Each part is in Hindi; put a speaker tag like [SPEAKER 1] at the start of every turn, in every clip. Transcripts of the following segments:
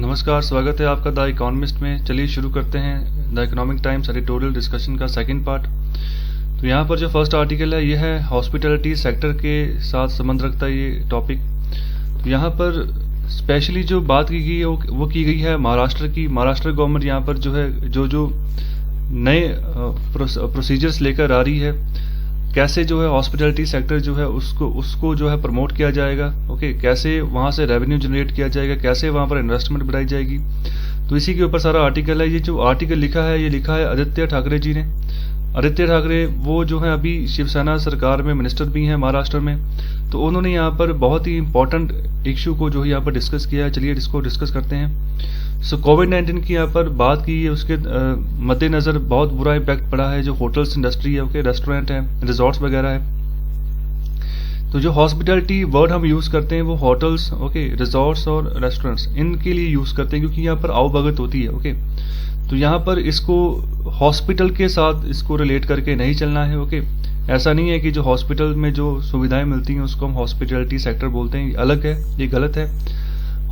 [SPEAKER 1] नमस्कार, स्वागत है आपका द इकोनॉमिस्ट में। चलिए शुरू करते हैं the economic times editorial discussion का सेकंड पार्ट। तो यहाँ पर जो फर्स्ट आर्टिकल है यह है हॉस्पिटैलिटी सेक्टर के साथ संबंध रखता है ये टॉपिक। तो यहाँ पर स्पेशली जो बात की गई है वो की गई है महाराष्ट्र की। महाराष्ट्र गवर्नमेंट यहाँ पर जो है जो नए प्रोसीजर्स लेकर आ रही है, कैसे जो है हॉस्पिटैलिटी सेक्टर जो है उसको जो है प्रमोट किया जाएगा। ओके, कैसे वहाँ से रेवेन्यू जनरेट किया जाएगा, कैसे वहाँ पर इन्वेस्टमेंट बढ़ाई जाएगी। तो इसी के ऊपर सारा आर्टिकल है। ये जो आर्टिकल लिखा है ये लिखा है आदित्य ठाकरे जी ने। आदित्य ठाकरे वो जो है अभी शिवसेना सरकार में मिनिस्टर भी हैं महाराष्ट्र में। तो उन्होंने यहाँ पर बहुत ही इंपॉर्टेंट इश्यू को जो है यहाँ पर डिस्कस किया है। चलिए इसको डिस्कस करते हैं। कोविड-19 की यहाँ पर बात की है, उसके मद्देनजर बहुत बुरा इम्पैक्ट पड़ा है जो होटल्स इंडस्ट्री है, ओके, रेस्टोरेंट है, रिजॉर्ट्स वगैरह है। तो जो हॉस्पिटैलिटी वर्ड हम यूज करते हैं वो होटल्स, ओके, रिजॉर्ट्स और रेस्टोरेंट्स इनके लिए यूज करते हैं क्योंकि यहाँ पर आवभगत होती है। ओके, तो यहाँ पर इसको हॉस्पिटल के साथ इसको रिलेट करके नहीं चलना है। ओके, ऐसा नहीं है कि जो हॉस्पिटल में जो सुविधाएं मिलती हैं उसको हम हॉस्पिटैलिटी सेक्टर बोलते हैं, ये अलग है, ये गलत है।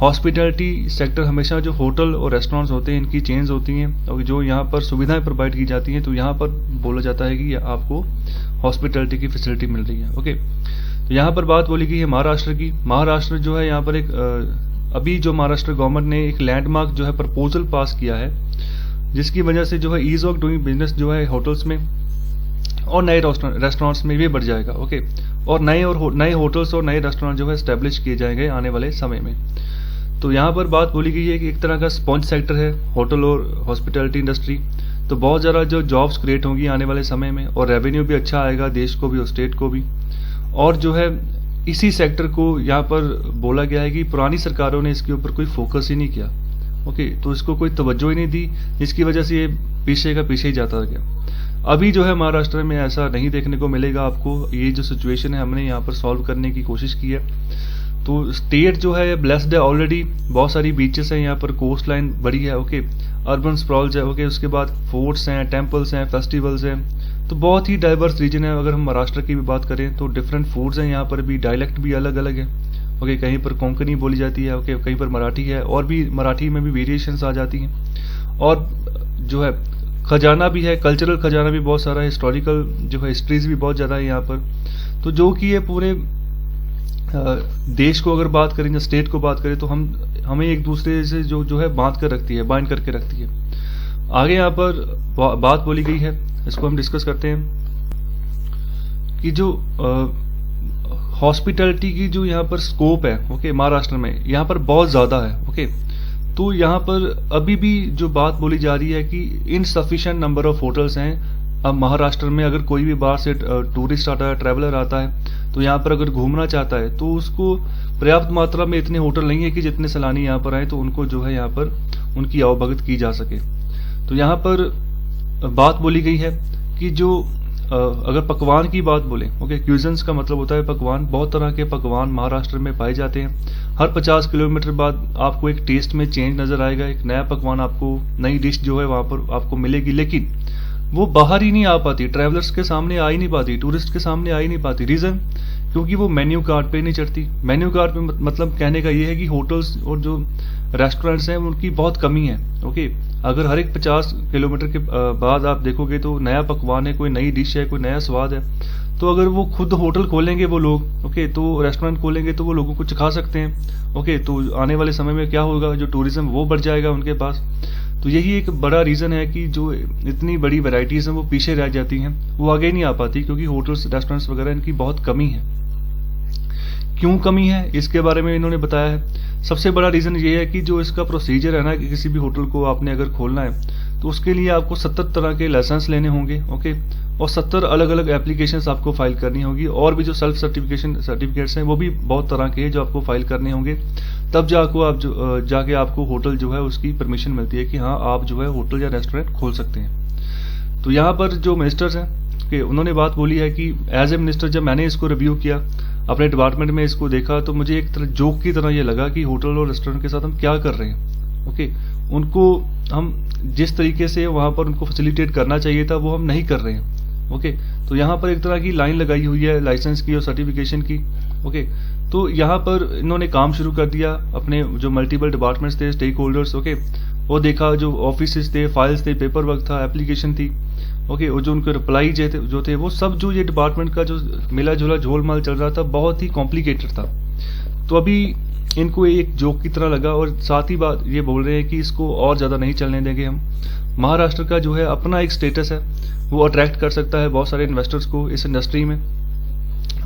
[SPEAKER 1] हॉस्पिटैलिटी सेक्टर हमेशा जो होटल और रेस्टोरेंट्स होते हैं इनकी चेन्स होती हैं और जो यहाँ पर सुविधाएं प्रोवाइड की जाती हैं, तो यहाँ पर बोला जाता है कि आपको हॉस्पिटैलिटी की फैसिलिटी मिल रही है। ओके, तो यहाँ पर बात बोली गई है महाराष्ट्र की। महाराष्ट्र जो है यहाँ पर एक अभी जो महाराष्ट्र गवर्नमेंट ने एक लैंडमार्क जो है प्रपोजल पास किया है, जिसकी वजह से जो है ईज ऑफ डूइंग बिजनेस जो है होटल्स में और नए रेस्टोरेंट्स में भी बढ़ जाएगा। ओके, और नए होटल्स और नए रेस्टोरेंट जो है एस्टेब्लिश किए जाएंगे आने वाले समय में। तो यहाँ पर बात बोली गई है कि एक तरह का स्पॉन्ज सेक्टर है होटल और हॉस्पिटैलिटी इंडस्ट्री। तो बहुत ज़्यादा जो जॉब्स क्रिएट होंगी आने वाले समय में और रेवेन्यू भी अच्छा आएगा देश को भी और स्टेट को भी। और जो है इसी सेक्टर को यहाँ पर बोला गया है कि पुरानी सरकारों ने इसके ऊपर कोई फोकस ही नहीं किया। ओके, तो इसको कोई तवज्जो ही नहीं दी, जिसकी वजह से ये पीछे का पीछे ही जाता गया। अभी जो है महाराष्ट्र में ऐसा नहीं देखने को मिलेगा आपको। ये जो सिचुएशन है हमने यहाँ पर सॉल्व करने की कोशिश की है। तो स्टेट जो है ब्लेस्ड है ऑलरेडी, बहुत सारी बीचेस हैं यहाँ पर, कोस्ट लाइन बड़ी है। ओके, अर्बन स्प्रॉल्स है। ओके, उसके बाद फोर्ट्स हैं, टेम्पल्स हैं, फेस्टिवल्स हैं। तो बहुत ही डाइवर्स रीजन है। अगर हम महाराष्ट्र की भी बात करें तो डिफरेंट फूड्स हैं यहाँ पर भी, डायलेक्ट भी अलग अलग है। ओके, कहीं पर कोंकणी बोली जाती है, ओके, कहीं पर मराठी है, और भी मराठी में भी वेरिएशंस आ जाती हैं। और जो है खजाना भी है, कल्चरल खजाना भी बहुत सारा है, हिस्टोरिकल जो है हिस्ट्रीज भी बहुत ज़्यादा है यहाँ पर। तो जो कि ये पूरे देश को अगर बात करें या स्टेट को बात करें तो हमें एक दूसरे से जो है बांध कर रखती है, बाइंड करके रखती है। आगे यहाँ पर बात बोली गई है, इसको हम डिस्कस करते हैं कि जो हॉस्पिटैलिटी की जो यहाँ पर स्कोप है, ओके, महाराष्ट्र में यहाँ पर बहुत ज़्यादा है। ओके, तो यहाँ पर अभी भी जो बात बोली जा रही है कि इनसफिशिएंट नंबर ऑफ होटल्स हैं। अब महाराष्ट्र में अगर कोई भी बाहर से टूरिस्ट आता है, ट्रैवलर आता है, तो यहाँ पर अगर घूमना चाहता है तो उसको पर्याप्त मात्रा में इतने होटल नहीं है कि जितने सैलानी यहाँ पर आए तो उनको जो है यहाँ पर उनकी आवभगत की जा सके। तो यहाँ पर बात बोली गई है कि जो अगर पकवान की बात बोले, ओके, क्यूजन्स का मतलब होता है पकवान। बहुत तरह के पकवान महाराष्ट्र में पाए जाते हैं। हर 50 किलोमीटर बाद आपको एक टेस्ट में चेंज नजर आएगा, एक नया पकवान आपको, नई डिश जो है वहां पर आपको मिलेगी। लेकिन वो बाहर ही नहीं आ पाती, ट्रैवलर्स के सामने आ ही नहीं पाती, टूरिस्ट के सामने आ ही नहीं पाती। रीजन क्योंकि वो मेन्यू कार्ड पे नहीं चढ़ती। मेन्यू कार्ड पे मतलब कहने का ये है कि होटल्स और जो रेस्टोरेंट्स हैं उनकी बहुत कमी है। ओके, अगर हर एक 50 किलोमीटर के बाद आप देखोगे तो नया पकवान है, कोई नई डिश है, कोई नया स्वाद है। तो अगर वो खुद होटल खोलेंगे वो लोग, ओके, तो रेस्टोरेंट खोलेंगे तो वो लोगों को चखा सकते हैं। ओके, तो आने वाले समय में क्या होगा, जो टूरिज्म वो बढ़ जाएगा उनके पास। तो यही एक बड़ा रीजन है कि जो इतनी बड़ी वैरायटीज हैं वो पीछे रह जाती हैं, वो आगे नहीं आ पाती क्योंकि होटल्स, रेस्टोरेंट्स वगैरह इनकी बहुत कमी है। क्यों कमी है इसके बारे में इन्होंने बताया है। सबसे बड़ा रीजन ये है कि जो इसका प्रोसीजर है ना, कि किसी भी होटल को आपने अगर खोलना है तो उसके लिए आपको 70 तरह के लाइसेंस लेने होंगे। ओके, और 70 अलग अलग एप्लीकेशंस आपको फाइल करनी होगी। और भी जो सेल्फ सर्टिफिकेट्स हैं वो भी बहुत तरह के जो आपको फाइल करने होंगे। तब जाके आपको होटल जो है उसकी परमिशन मिलती है कि हाँ आप जो है होटल या रेस्टोरेंट खोल सकते हैं। तो यहाँ पर जो मिनिस्टर्स हैं कि उन्होंने बात बोली है कि एज ए मिनिस्टर जब मैंने इसको रिव्यू किया अपने डिपार्टमेंट में, इसको देखा तो मुझे एक तरह जोक की तरह ये लगा कि होटल और रेस्टोरेंट के साथ हम क्या कर रहे हैं। ओके, उनको हम जिस तरीके से वहां पर उनको फैसिलिटेट करना चाहिए था वो हम नहीं कर रहे हैं। ओके, तो यहाँ पर एक तरह की लाइन लगाई हुई है लाइसेंस की और सर्टिफिकेशन की। ओके, तो यहाँ पर इन्होंने काम शुरू कर दिया, अपने जो मल्टीपल डिपार्टमेंट्स थे, स्टेक होल्डर्स, ओके, वो देखा, जो ऑफिस थे, फाइल्स थे, पेपर वर्क था, एप्लीकेशन थी, ओके, और जो उनके रिप्लाई जो थे वो सब, जो ये डिपार्टमेंट का जो मिला जुला झोलमाल चल रहा था, बहुत ही कॉम्प्लिकेटेड था। तो अभी इनको एक जोक की तरह लगा, और साथ ही बात ये बोल रहे हैं कि इसको और ज़्यादा नहीं चलने देंगे हम। महाराष्ट्र का जो है अपना एक स्टेटस है, वो अट्रैक्ट कर सकता है बहुत सारे इन्वेस्टर्स को इस इंडस्ट्री में,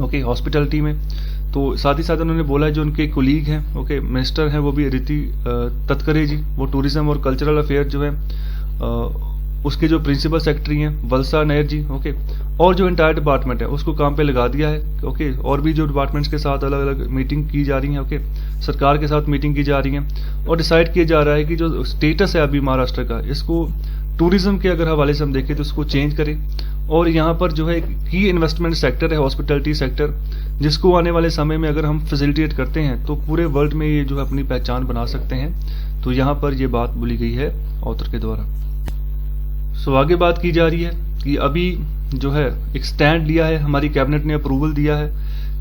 [SPEAKER 1] ओके, हॉस्पिटलिटी में। तो साथ ही साथ उन्होंने बोला है जो उनके कोलीग हैं, ओके, मिनिस्टर हैं, वो भी रीति तटकरे जी, वो टूरिज्म और कल्चरल अफेयर जो है उसके जो प्रिंसिपल सेक्रेटरी हैं वल्सा नायर जी, ओके, और जो इंटायर डिपार्टमेंट है उसको काम पे लगा दिया है, ओके, और भी जो डिपार्टमेंट्स के साथ अलग अलग मीटिंग की जा रही है, ओके, सरकार के साथ मीटिंग की जा रही है, और डिसाइड किया जा रहा है कि जो स्टेटस है अभी महाराष्ट्र का, इसको टूरिज्म के अगर हवाले से हम देखें तो इसको चेंज करें, और यहाँ पर जो है की इन्वेस्टमेंट सेक्टर है हॉस्पिटलिटी सेक्टर, जिसको आने वाले समय में अगर हम फैसिलिटेट करते हैं तो पूरे वर्ल्ड में ये जो है अपनी पहचान बना सकते हैं। तो यहाँ पर ये बात बोली गई है ऑथर के द्वारा। सो आगे बात की जा रही है कि अभी जो है एक स्टैंड लिया है, हमारी कैबिनेट ने अप्रूवल दिया है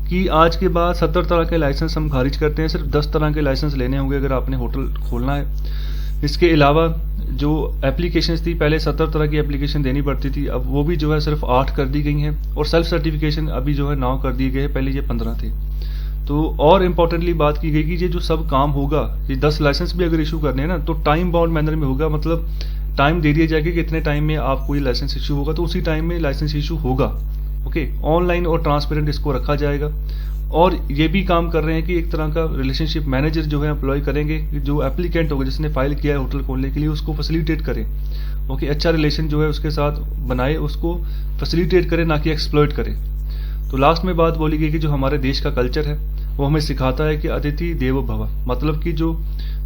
[SPEAKER 1] कि आज के बाद 70 तरह के लाइसेंस हम खारिज करते हैं, सिर्फ 10 तरह के लाइसेंस लेने होंगे अगर आपने होटल खोलना है। इसके अलावा जो एप्लीकेशंस थी, पहले 70 तरह की एप्लीकेशन देनी पड़ती थी, अब वो भी जो है सिर्फ 8 कर दी गई हैं, और सेल्फ सर्टिफिकेशन अभी जो है 9 कर दिए गए हैं, पहले ये 15 थे। तो और इम्पोर्टेंटली बात की गई कि ये जो सब काम होगा, ये 10 लाइसेंस भी अगर इशू करने हैं ना, तो टाइम बाउंड मैनर में होगा, मतलब टाइम दे दिया जाएगा कि इतने टाइम में आपको ये लाइसेंस इशू होगा, तो उसी टाइम में लाइसेंस इशू होगा, ओके, ऑनलाइन और ट्रांसपेरेंट इसको रखा जाएगा। और ये भी काम कर रहे हैं कि एक तरह का रिलेशनशिप मैनेजर जो है एम्प्लॉय करेंगे, जो एप्लीकेंट होगा जिसने फाइल किया है होटल खोलने के लिए, उसको फैसिलिटेट करें, ओके, अच्छा रिलेशन जो है उसके साथ बनाए, उसको फैसिलिटेट करें, ना कि एक्सप्लॉइट करें। तो लास्ट में बात बोली गई कि जो हमारे देश का कल्चर है वो हमें सिखाता है कि अतिथि देवो भव, मतलब कि जो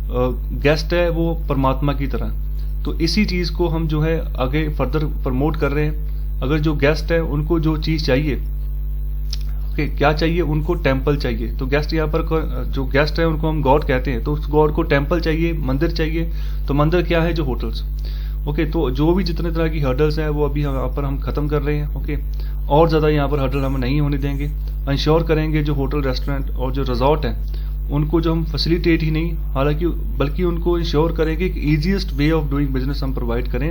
[SPEAKER 1] गेस्ट है वो परमात्मा की तरह। तो इसी चीज को हम जो है आगे फर्दर प्रमोट कर रहे हैं। अगर जो गेस्ट है उनको जो चीज चाहिए, क्या चाहिए, उनको टेम्पल चाहिए, तो गेस्ट यहाँ पर जो गेस्ट है उनको हम गॉड कहते हैं, तो उस गॉड को टेम्पल चाहिए, मंदिर चाहिए। तो मंदिर क्या है, जो होटल्स, ओके, तो जो भी जितने तरह की हर्डल्स हैं वो अभी यहाँ पर हम खत्म कर रहे हैं, ओके, और ज्यादा यहाँ पर हर्डल हम नहीं होने देंगे। इंश्योर करेंगे जो होटल, रेस्टोरेंट और जो रिजॉर्ट है उनको जो हम फैसिलिटेट ही नहीं, हालांकि बल्कि उनको इंश्योर करेंगे कि easiest way of doing business हम प्रोवाइड करें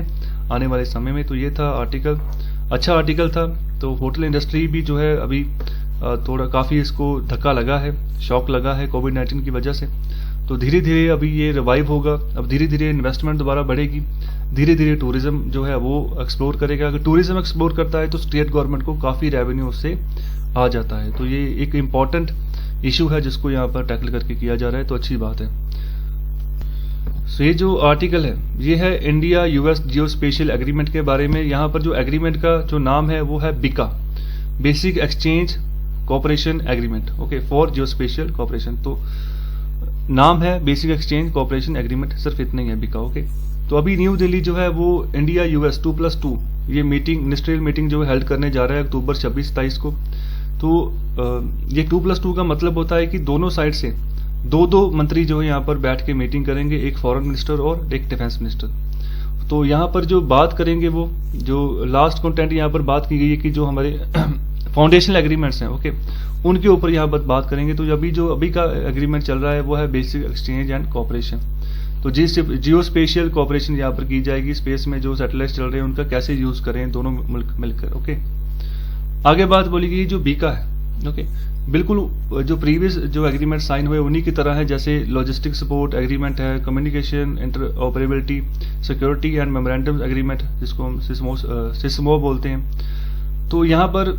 [SPEAKER 1] आने वाले समय में। तो ये था आर्टिकल, अच्छा आर्टिकल था। तो होटल इंडस्ट्री भी जो है अभी थोड़ा काफ़ी इसको धक्का लगा है, शॉक लगा है कोविड-19 की वजह से। तो धीरे धीरे अभी ये रिवाइव होगा, अब धीरे धीरे इन्वेस्टमेंट दोबारा बढ़ेगी, धीरे धीरे टूरिज्म जो है वो एक्सप्लोर करेगा। अगर टूरिज्म एक्सप्लोर करता है तो स्टेट गवर्नमेंट को काफ़ी रेवेन्यू उससे आ जाता है। तो ये एक इम्पॉर्टेंट इशू है जिसको यहाँ पर टैकल करके किया जा रहा है, तो अच्छी बात है। सो ये जो आर्टिकल है ये है इंडिया यूएस जियो स्पेशियल एग्रीमेंट के बारे में। यहाँ पर जो एग्रीमेंट का जो नाम है वो है BECA, basic exchange cooperation agreement, okay, for geospatial cooperation. तो नाम है बेसिक एक्सचेंज कोऑपरेशन एग्रीमेंट, सिर्फ इतना ही है बिका, ओके। तो अभी न्यू दिल्ली जो है वो इंडिया यूएस 2+2 ये मीटिंग, मिनिस्ट्रियल मीटिंग जो है हेल्ड करने जा रहा है अक्टूबर 26-27 को। तो ये 2+2 का मतलब होता है कि दोनों साइड से दो मंत्री जो है यहाँ पर बैठ के मीटिंग करेंगे, एक फॉरेन मिनिस्टर और एक डिफेंस मिनिस्टर। तो यहाँ पर जो बात करेंगे वो जो लास्ट कंटेंट यहाँ पर बात की गई है कि जो हमारे फाउंडेशनल एग्रीमेंट्स हैं, ओके, उनके ऊपर यहाँ पर बात करेंगे। तो अभी का एग्रीमेंट चल रहा है वो है बेसिक एक्सचेंज एंड कोऑपरेशन। तो जियो स्पेशियल कोऑपरेशन यहाँ पर की जाएगी, स्पेस में जो सैटेलाइट चल रहे हैं उनका कैसे यूज करें दोनों मुल्क मिलकर, ओके। आगे बात बोली गई जो बीका है, ओके, बिल्कुल जो प्रीवियस जो एग्रीमेंट साइन हुए उन्हीं की तरह है, जैसे लॉजिस्टिक सपोर्ट एग्रीमेंट है, communication interoperability, security and memorandum agreement जिसको हम सिस्मो बोलते हैं। तो यहाँ पर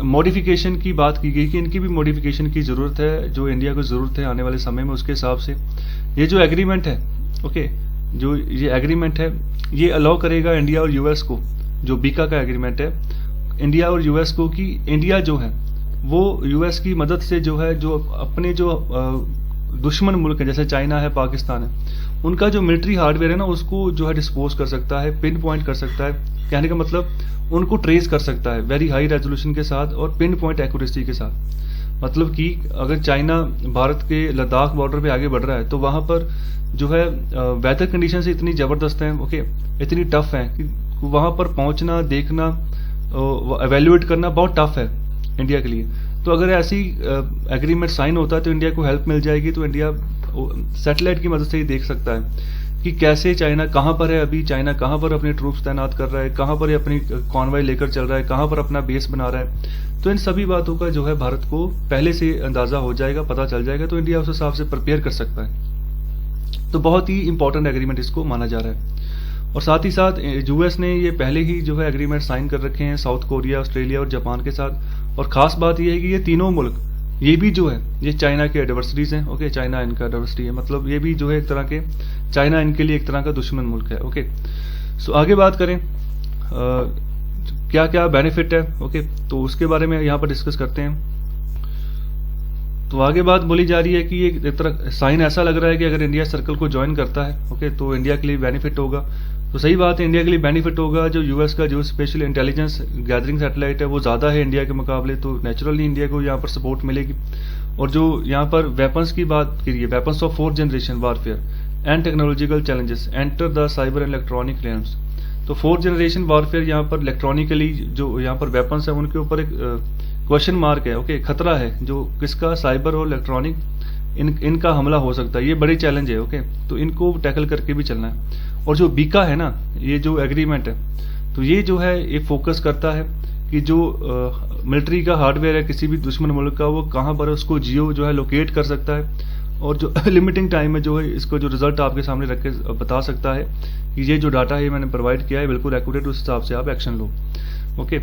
[SPEAKER 1] मॉडिफिकेशन की बात की गई कि इनकी भी मॉडिफिकेशन की जरूरत है, जो इंडिया को जरूरत है आने वाले समय में उसके हिसाब से। ये जो एग्रीमेंट है, ओके, जो ये एग्रीमेंट है ये अलाउ करेगा इंडिया और यूएस को, जो बीका का एग्रीमेंट है, इंडिया और यूएस को, कि इंडिया जो है वो यूएस की मदद से जो है जो अपने जो दुश्मन मुल्क है जैसे चाइना है, पाकिस्तान है, उनका जो मिलिट्री हार्डवेयर है ना उसको जो है डिस्पोज कर सकता है, पिन पॉइंट कर सकता है। कहने का मतलब उनको ट्रेस कर सकता है वेरी हाई रेजोल्यूशन के साथ और पिन पॉइंट एक्यूरेसी के साथ। मतलब कि अगर चाइना भारत के लद्दाख बॉर्डर पे आगे बढ़ रहा है तो वहां पर जो है वेदर कंडीशन इतनी जबरदस्त है, ओके, इतनी टफ है कि वहां पर पहुंचना, देखना, एवेल्युएट करना बहुत टफ है इंडिया के लिए। तो अगर ऐसी एग्रीमेंट साइन होता है तो इंडिया को हेल्प मिल जाएगी। तो इंडिया सैटेलाइट की मदद से ही देख सकता है कि कैसे चाइना कहाँ पर है, अभी चाइना कहाँ पर अपने ट्रूप्स तैनात कर रहा है, कहाँ पर अपनी कॉन्वॉय लेकर चल रहा है, कहाँ पर अपना बेस बना रहा है। तो इन सभी बातों का जो है भारत को पहले से अंदाजा हो जाएगा, पता चल जाएगा, तो इंडिया उस हिसाब से प्रिपेयर कर सकता है। तो बहुत ही इंपॉर्टेंट एग्रीमेंट इसको माना जा रहा है। और साथ ही साथ यूएस ने ये पहले ही जो है एग्रीमेंट साइन कर रखे हैं साउथ कोरिया, ऑस्ट्रेलिया और जापान के साथ। और खास बात यह है कि ये तीनों मुल्क, ये भी जो है ये चाइना के एडवर्सरीज हैं। ओके, चाइना इनका एडवर्सरी है, मतलब ये भी जो है एक तरह के, चाइना इनके लिए एक तरह का दुश्मन मुल्क है। ओके, सो आगे बात करें क्या क्या बेनिफिट है। ओके, तो उसके बारे में यहाँ पर डिस्कस करते हैं। तो आगे बात बोली जा रही है कि ये एक तरह साइन ऐसा लग रहा है कि अगर इंडिया सर्कल को ज्वाइन करता है, ओके, तो इंडिया के लिए बेनिफिट होगा। तो सही बात है, इंडिया के लिए बेनिफिट होगा। जो यूएस का जो स्पेशल इंटेलिजेंस गैदरिंग सैटेलाइट है वो ज़्यादा है इंडिया के मुकाबले, तो नेचुरली इंडिया को यहाँ पर सपोर्ट मिलेगी। और जो यहाँ पर वेपन्स की बात करिए, weapons of 4th generation warfare and technological challenges enter the cyber and electronic realms. तो 4th जनरेशन वारफेयर यहाँ पर इलेक्ट्रॉनिकली जो यहाँ पर वेपन्स है उनके ऊपर एक क्वेश्चन मार्क है। ओके, खतरा है जो किसका, साइबर और इलेक्ट्रॉनिक, इनका हमला हो सकता है। ये बड़ी चैलेंज है। ओके, तो इनको टैकल करके भी चलना है। और जो बीका है ना, ये जो एग्रीमेंट है, तो ये जो है ये फोकस करता है कि जो मिलिट्री का हार्डवेयर है किसी भी दुश्मन मुल्क का, वो कहाँ पर है उसको जियो जो है लोकेट कर सकता है। और जो लिमिटिंग टाइम में जो है इसको जो रिजल्ट आपके सामने रख के बता सकता है कि ये जो डाटा है मैंने प्रोवाइड किया है बिल्कुल एक्यूरेट, उस हिसाब से आप एक्शन लो। ओके,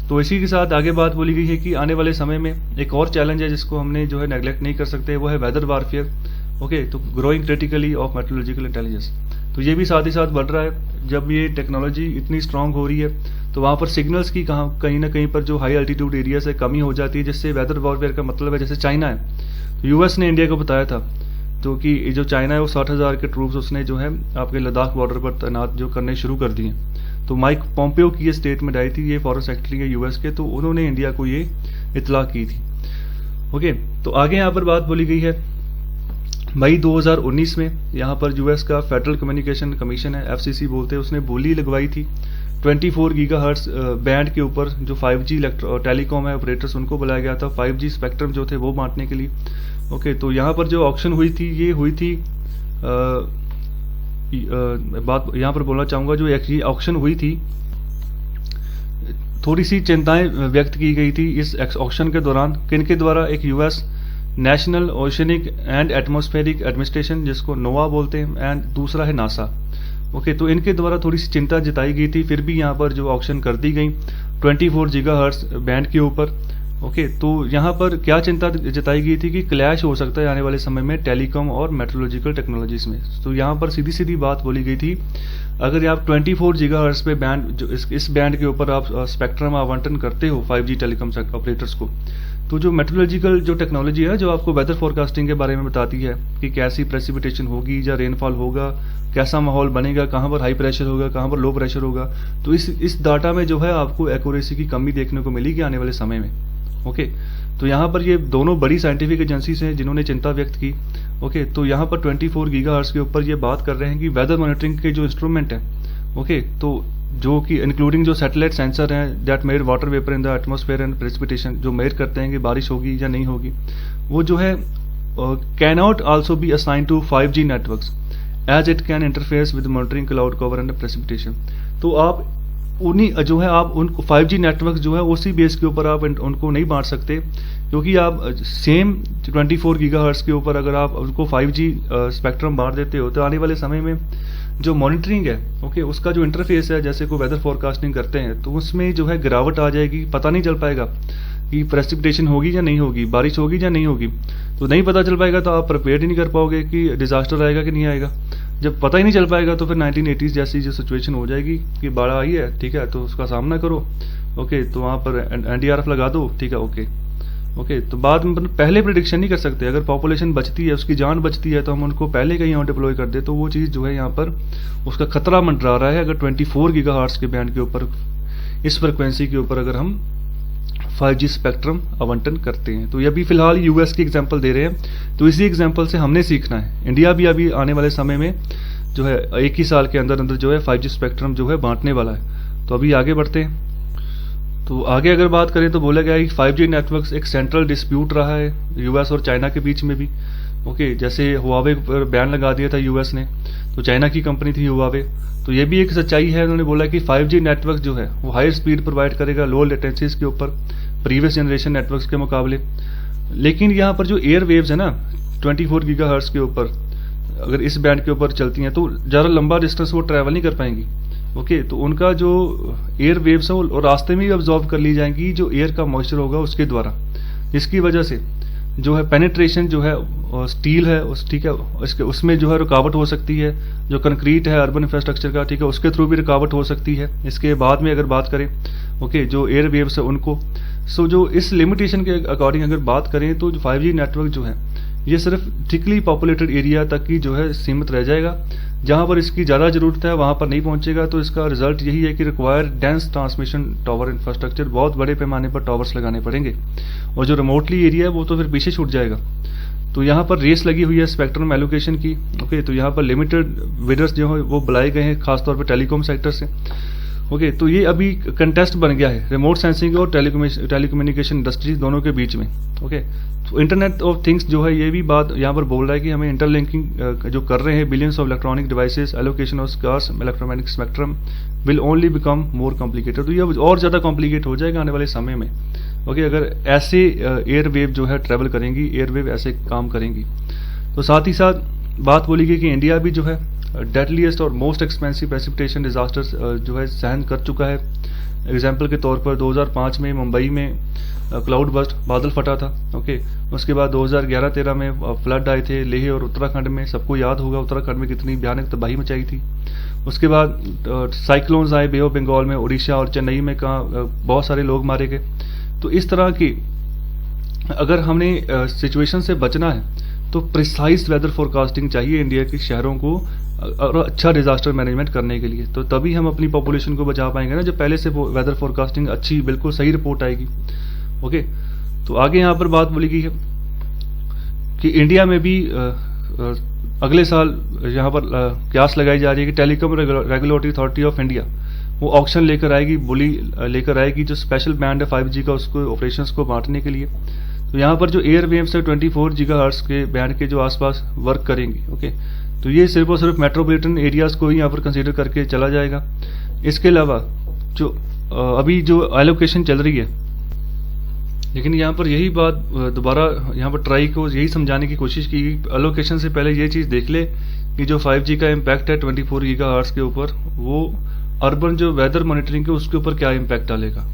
[SPEAKER 1] तो इसी के साथ आगे बात बोली गई है कि आने वाले समय में एक और चैलेंज है जिसको हमने जो है नेग्लेक्ट नहीं कर सकते, वो है वेदर वारफेयर। ओके, तो growing critically of metrological intelligence, तो ये भी साथ ही साथ बढ़ रहा है। जब ये टेक्नोलॉजी इतनी स्ट्रांग हो रही है तो वहाँ पर सिग्नल्स की कहीं ना कहीं पर जो हाई अल्टीट्यूड एरिया से कमी हो जाती है, जिससे वेदर वॉरफेयर का मतलब है जैसे चाइना है, तो यूएस ने इंडिया को बताया था तो कि जो चाइना है वो 60,000 के ट्रूप्स उसने जो है आपके लद्दाख बॉर्डर पर तैनात जो करने शुरू कर दिए। तो माइक पोम्पियो की ये स्टेटमेंट आई थी, ये फॉरेन सेक्रेटरी है यूएस के, तो उन्होंने इंडिया को ये इतला की थी। ओके, तो आगे यहाँ पर बात बोली गई है मई 2019 में यहाँ पर यूएस का फेडरल कम्युनिकेशन कमीशन है, एफसीसी बोलते हैं, उसने बोली लगवाई थी 24 गीगाहर्ट्ज बैंड के ऊपर जो 5G टेलीकॉम है ऑपरेटर्स, उनको बुलाया गया था 5G स्पेक्ट्रम जो थे वो बांटने के लिए। ओके, तो यहाँ पर जो ऑक्शन हुई थी ये हुई थी बात यहाँ पर बोलना चाहूँगा, जो एक ऑक्शन हुई थी थोड़ी सी चिंताएं व्यक्त की गई थी इस ऑक्शन के दौरान। किनके द्वारा, एक US national oceanic and atmospheric administration जिसको नोवा बोलते हैं, एंड दूसरा है नासा। ओके, तो इनके द्वारा थोड़ी सी चिंता जताई गई थी, फिर भी यहाँ पर जो ऑक्शन कर दी गई 24 गीगाहर्ट्ज बैंड के ऊपर। ओके, तो यहाँ पर क्या चिंता जताई गई थी कि क्लैश हो सकता है आने वाले समय में टेलीकॉम और मेट्रोलॉजिकल टेक्नोलॉजीज में। तो यहाँ पर सीधी सीधी बात बोली गई थी, अगर आप 24 गीगाहर्ट्ज पे बैंड जो इस बैंड के ऊपर आप स्पेक्ट्रम आवंटन करते हो 5G टेलीकॉम ऑपरेटर्स को, तो जो मेट्रोलॉजिकल जो टेक्नोलॉजी है जो आपको वेदर फोरकास्टिंग के बारे में बताती है कि कैसी प्रेसिपिटेशन होगी या रेनफॉल होगा, कैसा माहौल बनेगा, कहाँ पर हाई प्रेशर होगा, कहाँ पर लो प्रेशर होगा, तो इस डाटा में जो है आपको एक्यूरेसी की कमी देखने को मिलेगी आने वाले समय में। ओके, तो यहाँ पर ये दोनों बड़ी साइंटिफिक एजेंसीज हैं जिन्होंने चिंता व्यक्त की। ओके, तो यहाँ पर 24 गीगाहर्ट्ज के ऊपर ये बात कर रहे हैं कि वेदर मॉनिटरिंग के जो इंस्ट्रूमेंट है, ओके, तो जो कि इंक्लूडिंग जो सैटेलाइट सेंसर हैं that measure water vapour in the atmosphere and precipitation, जो मेजर करते हैं कि बारिश होगी या नहीं होगी, वो जो है can not also be assign to 5G networks as it can interferes with monitoring cloud cover and precipitation. तो आप उन्हीं जो है आप उनको 5G नेटवर्क जो है उसी बेस के ऊपर आप उनको नहीं बांट सकते, क्योंकि आप सेम 24 गीगाहर्ट्ज के ऊपर अगर आप उनको 5G स्पेक्ट्रम बांट देते हो तो आने वाले समय में जो मॉनिटरिंग है, ओके, उसका जो इंटरफेस है जैसे कोई वेदर फोरकास्टिंग करते हैं तो उसमें जो है गिरावट आ जाएगी, पता नहीं चल पाएगा कि प्रेसिपिटेशन होगी या नहीं होगी, बारिश होगी या नहीं होगी। तो नहीं पता चल पाएगा तो आप प्रिपेयर ही नहीं कर पाओगे कि डिजास्टर आएगा कि नहीं आएगा। जब पता ही नहीं चल पाएगा तो फिर 1980s जैसी जो सिचुएशन हो जाएगी कि बाढ़ आई है, ठीक है, तो उसका सामना करो। ओके, तो वहाँ पर NDRF लगा दो, ठीक है, ओके, तो बाद में पहले प्रिडिक्शन नहीं कर सकते। अगर पॉपुलेशन बचती है, उसकी जान बचती है, तो हम उनको पहले कहीं और डिप्लॉय कर दे, तो वो चीज़ जो है यहाँ पर उसका खतरा मंडरा रहा है। अगर 24 गीगाहर्ट्ज के बैंड के ऊपर, इस फ्रिक्वेंसी के ऊपर अगर हम 5G स्पेक्ट्रम आवंटन करते हैं, तो ये अभी फिलहाल यूएस की एग्जांपल दे रहे हैं, तो इसी एग्जांपल से हमने सीखना है। इंडिया भी अभी आने वाले समय में जो है 1 ही साल के अंदर अंदर जो है 5G स्पेक्ट्रम जो है बांटने वाला है। तो अभी आगे बढ़ते हैं। तो आगे अगर बात करें तो बोला गया है कि 5G नेटवर्क एक सेंट्रल डिस्प्यूट रहा है यूएस और चाइना के बीच में भी। ओके, जैसे हुआवे पर बैन लगा दिया था यूएस ने, तो चाइना की कंपनी थी हुआवे, तो ये भी एक सच्चाई है। उन्होंने बोला कि 5G नेटवर्क जो है वो हायर स्पीड प्रोवाइड करेगा लो लेटेंसीज के ऊपर प्रीवियस जनरेशन नेटवर्क्स के मुकाबले। लेकिन यहाँ पर जो एयर वेव्स है ना 24 गीगाहर्ट्ज के ऊपर, अगर इस बैंड के ऊपर चलती हैं तो ज़्यादा लंबा डिस्टेंस वो ट्रैवल नहीं कर पाएंगी। ओके, तो उनका जो एयर वेव्स है वो रास्ते में ही ऑब्जॉर्व कर ली जाएंगी जो एयर का मॉइस्चर होगा उसके द्वारा, जिसकी वजह से जो है पेनिट्रेशन जो है स्टील है उस ठीक है उसमें जो है रुकावट हो सकती है। जो कंक्रीट है अर्बन इंफ्रास्ट्रक्चर का, ठीक है, उसके थ्रू भी रुकावट हो सकती है। इसके बाद में अगर बात करें ओके जो एयर वेव्स है उनको, सो जो इस लिमिटेशन के अकॉर्डिंग अगर बात करें तो 5G नेटवर्क जो है ये सिर्फ थिकली पॉपुलेटेड एरिया तक ही जो है सीमित रह जाएगा। जहां पर इसकी ज़्यादा ज़रूरत है वहां पर नहीं पहुंचेगा। तो इसका रिजल्ट यही है कि require dense transmission tower infrastructure, बहुत बड़े पैमाने पर टावर्स लगाने पड़ेंगे, और जो रिमोटली एरिया है वो तो फिर पीछे छूट जाएगा। तो यहाँ पर रेस लगी हुई है स्पेक्ट्रम एलोकेशन की। ओके, तो यहाँ पर लिमिटेड विडर्स जो है वो बुलाए गए हैं खासतौर पर टेलीकॉम सेक्टर से। ओके, तो ये अभी कंटेस्ट बन गया है रिमोट सेंसिंग और टेलीकम्युनिकेशन इंडस्ट्रीज दोनों के बीच में। ओके, तो इंटरनेट ऑफ थिंग्स जो है ये भी बात यहाँ पर बोल रहा है कि हमें इंटरलिंकिंग जो कर रहे हैं billions of electronic devices, allocation of scarce electromagnetic spectrum will only become more complicated. तो ये और ज़्यादा कॉम्प्लिकेट हो जाएगा आने वाले समय में। ओके, अगर ऐसे एयर वेव जो है ट्रेवल करेंगी, एयर वेव ऐसे काम करेंगी। तो साथ ही साथ बात बोली गई कि इंडिया भी जो है डेडलीस्ट और मोस्ट एक्सपेंसिव प्रेसिपिटेशन डिजास्टर्स जो है सहन कर चुका है। एग्जाम्पल के तौर पर 2005 में मुंबई में क्लाउड बस्ट, बादल फटा था। ओके, उसके बाद 2011-13 में फ्लड आए थे लेह और उत्तराखंड में, सबको याद होगा उत्तराखंड में कितनी भयानक तबाही मचाई थी। उसके बाद साइक्लोन्स आए बे ऑफ बंगाल में, उड़ीसा और चेन्नई में, कहाँ बहुत सारे लोग मारे गए। तो इस तरह की अगर हमने सिचुएशन से बचना है तो प्रिसाइज वेदर फोरकास्टिंग चाहिए इंडिया के शहरों को और अच्छा डिजास्टर मैनेजमेंट करने के लिए। तो तभी हम अपनी पॉपुलेशन को बचा पाएंगे ना, जब पहले से वेदर फोरकास्टिंग अच्छी बिल्कुल सही रिपोर्ट आएगी। ओके, तो आगे यहाँ पर बात बोली गई है कि इंडिया में भी अगले साल यहाँ पर क्यास लगाई जा रही है कि telecom regulatory authority of India वो ऑक्शन लेकर आएगी, बोली लेकर आएगी जो स्पेशल बैंड है 5G का उसको ऑपरेशंस को बांटने के लिए। तो यहाँ पर जो एयर वेव्स है 24 गीगाहर्ट्ज के बैंड के जो आसपास वर्क करेंगी। ओके, तो ये सिर्फ और सिर्फ मेट्रोपॉलिटन एरियाज को ही यहाँ पर कंसीडर करके चला जाएगा। इसके अलावा जो अभी जो एलोकेशन चल रही है, लेकिन यहाँ पर यही बात दोबारा यहाँ पर ट्राई को यही समझाने की कोशिश की, एलोकेशन से पहले ये चीज़ देख ले कि जो 5G का इम्पैक्ट है 24 गीगाहर्ट्ज के ऊपर, वो अर्बन जो वेदर मॉनिटरिंग है उसके ऊपर क्या इम्पैक्ट डालेगा।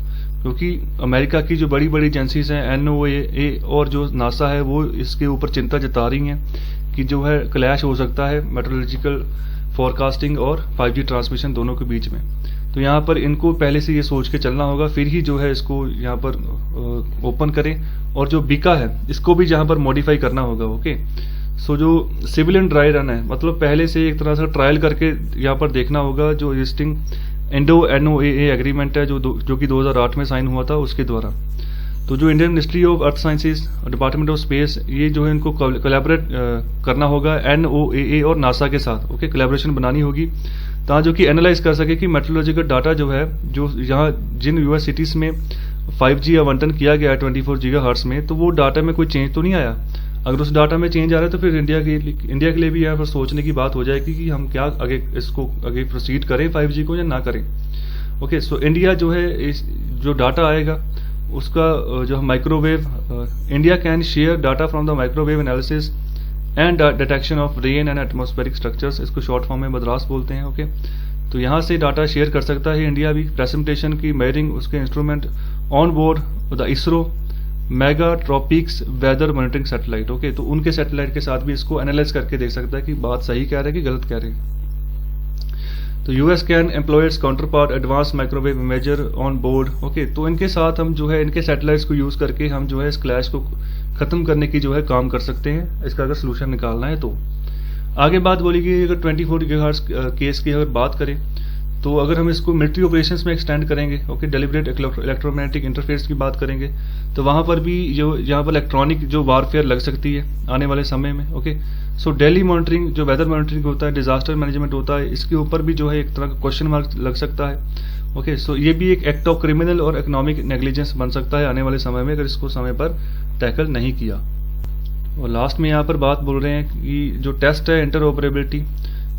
[SPEAKER 1] क्योंकि अमेरिका की जो बड़ी बड़ी एजेंसीज हैं NOAA और जो नासा है वो इसके ऊपर चिंता जता रही हैं कि जो है क्लैश हो सकता है मेट्रोलॉजिकल फोरकास्टिंग और 5G ट्रांसमिशन दोनों के बीच में। तो यहाँ पर इनको पहले से ये सोच के चलना होगा, फिर ही जो है इसको यहाँ पर ओपन करें। और जो बीका है इसको भी यहाँ पर मॉडिफाई करना होगा। ओके, सो जो सिविलियन ड्राई रन है मतलब पहले से एक तरह से ट्रायल करके यहाँ पर देखना होगा जो एग्जिस्टिंग NOAA एग्रीमेंट है जो कि 2008 में साइन हुआ था उसके द्वारा। तो जो Indian ministry of earth sciences, department of space, ये जो है इनको कोलैबोरेट करना होगा NOAA और नासा के साथ। ओके, कोलैबोरेशन बनानी होगी ताकि जो कि एनालाइज कर सके कि मेट्रोलॉजिकल डाटा जो है जो यहाँ जिन यूएस सिटीज में 5G आवंटन किया गया है 24 गीगाहर्ट्ज में, तो वो डाटा में कोई चेंज तो नहीं आया। अगर उस डाटा में चेंज आ रहा है तो फिर इंडिया के लिए भी यहाँ पर सोचने की बात हो जाएगी कि हम क्या आगे प्रोसीड करें 5G को या ना करें। ओके, सो इंडिया जो है जो डाटा आएगा उसका जो microwave, India can share data from the microwave analysis and detection of rain and atmospheric structures, इसको शॉर्ट फॉर्म में मद्रास बोलते हैं। ओके, तो यहाँ से डाटा शेयर कर सकता है इंडिया भी। प्रेसिपिटेशन की मेजरिंग उसके instrument on board the ISRO Megha Tropiques weather monitoring satellite. Okay, तो उनके सैटेलाइट के साथ भी इसको एनालाइज करके देख सकता है कि बात सही कह रहे हैं कि गलत कह रहे हैं। तो US can employ its counterpart advance microwave imager on board. Okay, तो इनके साथ हम जो है इनके सैटेलाइट्स को यूज करके हम जो है इस क्लैश को खत्म करने की जो है काम कर सकते हैं, इसका अगर सोल्यूशन निकालना है तो। आगे बात बोली गई अगर 24 गीगाहर्ट्ज केस की अगर बात करें तो अगर हम इसको मिलिट्री ऑपरेशंस में एक्सटेंड करेंगे, ओके, डेलिब्रेट इलेक्ट्रोमैग्नेटिक इंटरफेरेंस की बात करेंगे, तो वहाँ पर भी जो यहाँ पर इलेक्ट्रॉनिक जो वारफेयर लग सकती है आने वाले समय में, ओके। सो डेली मॉनिटरिंग, जो वेदर मॉनिटरिंग होता है, डिजास्टर मैनेजमेंट होता है, इसके ऊपर भी जो है एक तरह का क्वेश्चन मार्क लग सकता है, ओके। सो ये भी एक एक्ट ऑफ क्रिमिनल और इकोनॉमिक नेग्लिजेंस बन सकता है आने वाले समय में, अगर इसको समय पर टैकल नहीं किया। और लास्ट में यहाँ पर बात बोल रहे हैं कि जो टेस्ट है इंटरऑपरेबिलिटी,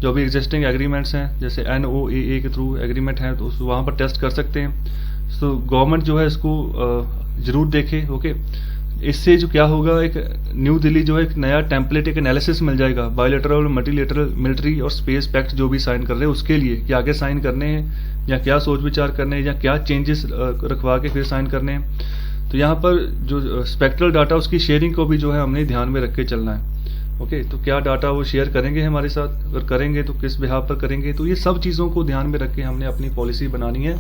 [SPEAKER 1] जो भी एग्जिस्टिंग एग्रीमेंट्स हैं, जैसे NOAA के थ्रू एग्रीमेंट है, तो वहाँ पर टेस्ट कर सकते हैं। तो गवर्नमेंट जो है इसको जरूर देखे, ओके। इससे जो क्या होगा, एक न्यू दिल्ली जो है एक नया टेम्पलेट, एक एनालिसिस मिल जाएगा बायोलेटरल और मल्टीलेटरल मिलिट्री और स्पेस पैक्ट जो भी साइन कर रहे हैं उसके लिए, कि आगे साइन करने हैं या क्या सोच विचार करने हैं या क्या चेंजेस रखवा के फिर साइन करने हैं। तो यहाँ पर जो स्पेक्ट्रल डाटा उसकी शेयरिंग को भी जो है हमने ध्यान में रख के चलना है, ओके। तो क्या डाटा वो शेयर करेंगे हमारे साथ, अगर करेंगे तो किस बिहाव पर करेंगे, तो ये सब चीज़ों को ध्यान में रख के हमने अपनी पॉलिसी बनानी है।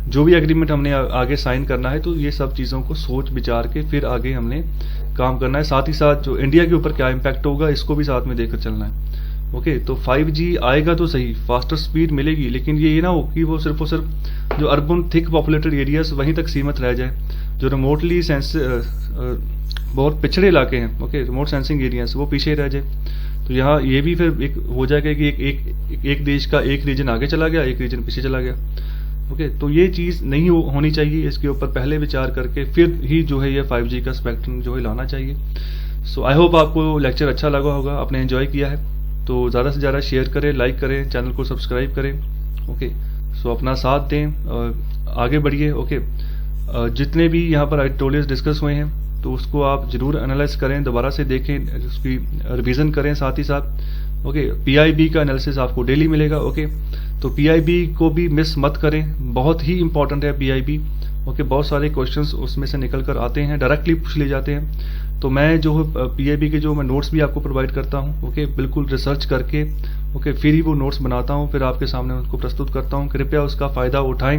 [SPEAKER 1] जो भी एग्रीमेंट हमने आगे साइन करना है, तो ये सब चीज़ों को सोच विचार के फिर आगे हमने काम करना है। साथ ही साथ जो इंडिया के ऊपर क्या इम्पैक्ट होगा इसको भी साथ में देखकर चलना है, ओके। तो 5G आएगा तो सही, फास्टर स्पीड मिलेगी, लेकिन ये ना हो कि वो सिर्फ और सिर्फ जो अर्बन थिक पॉपुलेटेड एरियाज वहीं तक सीमित रह जाए। जो रिमोटली बहुत पिछड़े इलाके हैं, ओके, रिमोट सेंसिंग एरियाज, वो पीछे रह जाए। तो यहाँ ये भी फिर एक हो जाएगा कि एक देश का एक रीजन आगे चला गया, एक रीजन पीछे चला गया, ओके। तो ये चीज़ नहीं होनी चाहिए, इसके ऊपर पहले विचार करके फिर ही जो है ये 5G का स्पेक्ट्रम जो है लाना चाहिए। सो आई होप आपको लेक्चर अच्छा लगा होगा, आपने एंजॉय किया है, तो ज़्यादा से ज़्यादा शेयर करें, लाइक करें, चैनल को सब्सक्राइब करें, ओके। सो अपना साथ दें और आगे बढ़िए, ओके। जितने भी यहाँ पर एडिटोरियल्स डिस्कस हुए हैं तो उसको आप जरूर एनालाइज करें, दोबारा से देखें, उसकी रिवीजन करें साथ ही साथ, ओके। PIB का एनालिसिस आपको डेली मिलेगा, ओके। तो PIB को भी मिस मत करें, बहुत ही इंपॉर्टेंट है PIB, ओके। बहुत सारे क्वेश्चंस उसमें से निकल कर आते हैं, डायरेक्टली पूछ लिए जाते हैं। तो मैं जो PIB के जो मैं नोट्स भी आपको प्रोवाइड करता हूँ, ओके, बिल्कुल रिसर्च करके, ओके, फिर ही वो नोट्स बनाता हूँ, फिर आपके सामने उनको प्रस्तुत करता हूँ। कृपया उसका फ़ायदा उठाएं,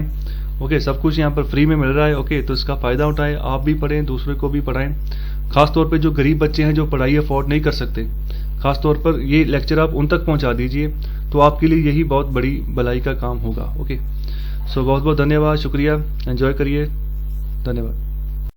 [SPEAKER 1] ओके। सब कुछ यहाँ पर फ्री में मिल रहा है, ओके। तो इसका फ़ायदा उठाएं, आप भी पढ़ें, दूसरे को भी पढ़ाएं। खासतौर पर जो गरीब बच्चे हैं जो पढ़ाई अफोर्ड नहीं कर सकते, खासतौर पर ये लेक्चर आप उन तक पहुँचा दीजिए, तो आपके लिए यही बहुत बड़ी भलाई का काम होगा, ओके। सो बहुत बहुत धन्यवाद, शुक्रिया, एंजॉय करिए, धन्यवाद।